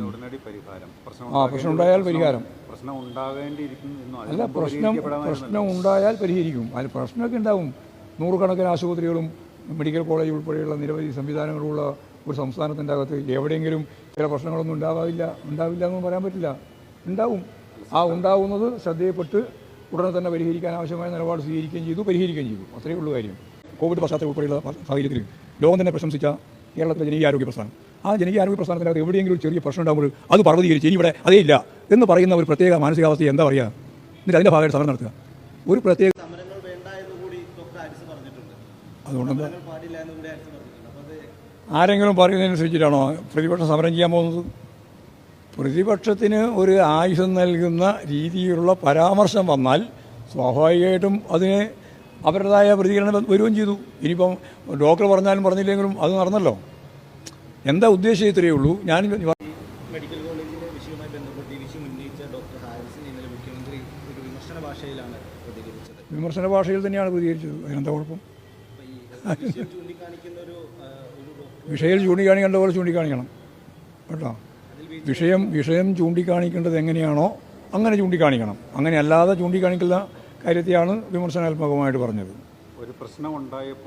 ഉടനടി പരിഹാരം, പ്രശ്നം ഉണ്ടായാൽ പരിഹാരം പ്രശ്നം ഉണ്ടാവേണ്ടിയിരിക്കുന്നു അല്ല, പ്രശ്നം ഉണ്ടായാൽ പരിഹരിക്കും. അതിൽ പ്രശ്നമൊക്കെ ഉണ്ടാവും. നൂറുകണക്കിന് ആശുപത്രികളും മെഡിക്കൽ കോളേജ് ഉൾപ്പെടെയുള്ള നിരവധി സംവിധാനങ്ങളുള്ള ഒരു സംസ്ഥാനത്തിൻ്റെ അകത്ത് എവിടെയെങ്കിലും ചില പ്രശ്നങ്ങളൊന്നും ഉണ്ടാവില്ല എന്ന് പറയാൻ പറ്റില്ല. ഉണ്ടാവും. ഉണ്ടാവുന്നത് ശ്രദ്ധയപ്പെട്ട് ഉടനെ തന്നെ പരിഹരിക്കാൻ ആവശ്യമായ നിലപാട് സ്വീകരിക്കുകയും ചെയ്തു, പരിഹരിക്കുകയും ചെയ്തു. അത്രയേ ഉള്ളൂ കാര്യം. കോവിഡ് പശ്ചാത്തലം ഉൾപ്പെടെയുള്ള സാഹചര്യത്തിൽ ലോകം തന്നെ പ്രശംസിച്ച കേരളത്തിലെ ജനകീയാരോഗ്യ പ്രസ്ഥാനം, ആ ജനകീയാരോഗ്യ പ്രസ്ഥാനത്തിനകത്ത് എവിടെയെങ്കിലും ഒരു ചെറിയ പ്രശ്നം ഉണ്ടാകുമ്പോൾ അത് പർവ്വതീകരിച്ച് ഇനി ഇവിടെ അതേ ഇല്ല എന്ന് പറയുന്ന ഒരു പ്രത്യേക മാനസികാവസ്ഥ എന്താ പറയുക? എന്നിട്ട് അതിൻ്റെ ഭാഗമായിട്ട് സമരം നടത്തുക. ഒരു പ്രത്യേക അതുകൊണ്ടെന്താ ആരെങ്കിലും പറയുന്നതിനനുസരിച്ചിട്ടാണോ പ്രതിപക്ഷം സമരം ചെയ്യാൻ പോകുന്നത്? പ്രതിപക്ഷത്തിന് ഒരു ആയുധം നൽകുന്ന രീതിയിലുള്ള പരാമർശം വന്നാൽ സ്വാഭാവികമായിട്ടും അതിന് അവരുടേതായ പ്രതികരണം വരികയും ചെയ്തു. ഇനിയിപ്പം ഡോക്ടർ പറഞ്ഞാലും പറഞ്ഞില്ലെങ്കിലും അത് നടന്നല്ലോ. എന്താ ഉദ്ദേശം ഇത്രയേ ഉള്ളൂ. ഞാൻ മെഡിക്കൽ കോളേജിലെ വിഷയവുമായി ബന്ധപ്പെട്ട് ഈ വിഷയം ഉന്നയിച്ച ഡോക്ടർ ഹാരിസൺ ഇന്നലെ മുഖ്യമന്ത്രി ഒരു വിമർശന ഭാഷയിലാണ് പ്രതികരിച്ചത്. വിമർശന ഭാഷയിൽ തന്നെയാണ് പ്രതികരിച്ചത്. അതിനെന്താ കുഴപ്പം? വിഷയം ചൂണ്ടിക്കാണിക്കേണ്ട പോലെ ചൂണ്ടിക്കാണിക്കണം കേട്ടോ. വിഷയം ചൂണ്ടിക്കാണിക്കേണ്ടത് എങ്ങനെയാണോ അങ്ങനെ ചൂണ്ടിക്കാണിക്കണം. അങ്ങനെ അല്ലാതെ ചൂണ്ടിക്കാണിക്കുന്ന കാര്യത്തെയാണ് വിമർശനാത്മകമായിട്ട് പറഞ്ഞത്. ഒരു പ്രശ്നം ഉണ്ടായപ്പോൾ